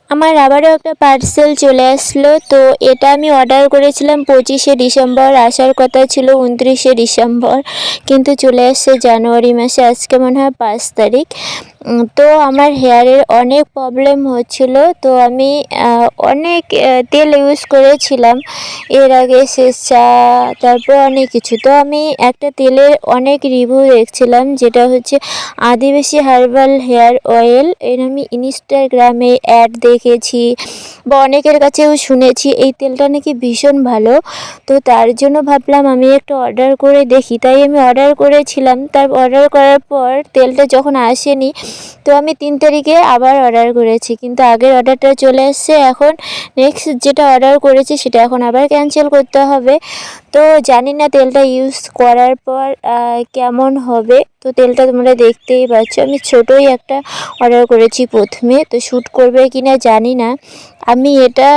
আমার আবারও একটা পার্সেল চলে আসলো। তো এটা আমি অর্ডার করেছিলাম 25শে ডিসেম্বর, আসার কথা ছিল 29শে ডিসেম্বর, কিন্তু চলে আসছে জানুয়ারি মাসে, আজকে মনে হয় 5 তারিখ। তো আমার হেয়ারের অনেক প্রবলেম হচ্ছিল। তো আমি অনেক তেল ইউজ করেছিলাম এর আগে, শেষা, তারপর অনেক কিছু। তো আমি একটা তেলের অনেক রিভিউ দেখছিলাম, যেটা হচ্ছে আদিবাসী হার্বাল হেয়ার অয়েল। এর আমি ইনস্টাগ্রামে অ্যাড দেখেছি বা অনেকের কাছেও শুনেছি এই তেলটা নাকি ভীষণ ভালো। তো তার জন্য ভাবলাম আমি একটু অর্ডার করে দেখি, তাই আমি অর্ডার করেছিলাম। তার অর্ডার করার পর তেলটা যখন আসেনি, তো আমি 3 তারিখে আবার অর্ডার করেছি, কিন্তু আগের অর্ডারটা চলে এসছে। এখন নেক্সট যেটা অর্ডার করেছি সেটা এখন আবার ক্যান্সেল করতে হবে। তো জানি না তেলটা ইউজ করার পর কেমন হবে। তো তেলটা তোমরা দেখতেই পাচ্ছ, আমি ছোটোই একটা অর্ডার করেছি প্রথমে, তো শ্যুট করবে কি না জানি না। আমি এটা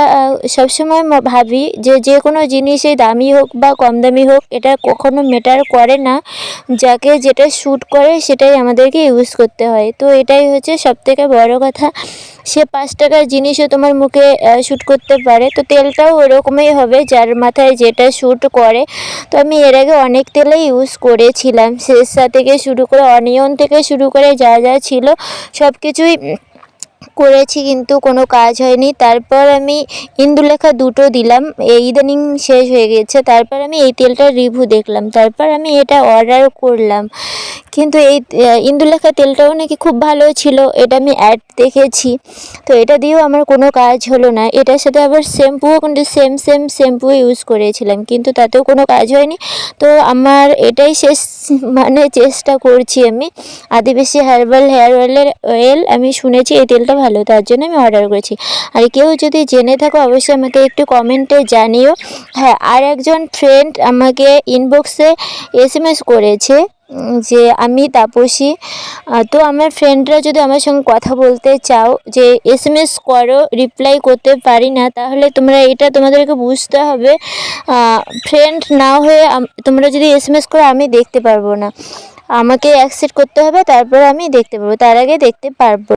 সবসময় ভাবি যে কোনো জিনিসই দামি হোক বা কম দামি হোক, এটা কখনো ম্যাটার করে না, যাকে যেটা শ্যুট করে সেটাই আমাদেরকে ইউজ করতে হয়। তো এটাই হচ্ছে সবথেকে বড় কথা। সে 5 টাকার জিনিসও তোমার মুখে শ্যুট করতে পারে, তো তেলটাও ওরকমই হবে যার মাথায় যেটা শ্যুট করে। তো আমি এর আগে অনেক তেলেই ইউজ করেছিলাম, শেষা থেকে শুরু করে অনিয়ন থেকে শুরু করে যা যা ছিল সব কিছুই করেছি, কিন্তু কোনো কাজ হয়নি। তারপর আমি ইন্দুলেখা দুটো দিলাম, ইদানিং শেষ হয়ে গেছে। তারপর আমি এই তেলটার রিভিউ দেখলাম, তারপর আমি এটা অর্ডার করলাম। কিন্তু এই ইন্দুলেখা তেলটাও নাকি খুব ভালো ছিল, এটা আমি অ্যাড দেখেছি। তো এটা দিয়েও আমার কোনো কাজ হলো না। এটার সাথে আবার শ্যাম্পুও কিন্তু সেম শ্যাম্পু ইউজ করেছিলাম, কিন্তু তাতেও কোনো কাজ হয়নি। তো আমার এটাই শেষ, মানে চেষ্টা করছি আমি আদিবাসী হার্বাল হেয়ার অয়েল। আমি শুনেছি এই তেলটা ভালো, তার জন্য আমি অর্ডার করেছি। আর কেউ যদি জেনে থাকো অবশ্যই আমাকে একটু কমেন্টে জানিও। হ্যাঁ, আর একজন ফ্রেন্ড আমাকে ইনবক্সে SMS করেছে যে আমি তাপসী। তো আমার ফ্রেন্ডরা যদি আমার সঙ্গে কথা বলতে চাও, যে SMS করো, রিপ্লাই করতে পারি না, তাহলে তোমরা এটা তোমাদেরকে বুঝতে হবে, ফ্রেন্ড না হয়ে তোমরা যদি SMS করো আমি দেখতে পারবো না, আমাকে অ্যাকসেপ্ট করতে হবে, তারপর আমি দেখতে পারবো, তার আগে দেখতে পারবো।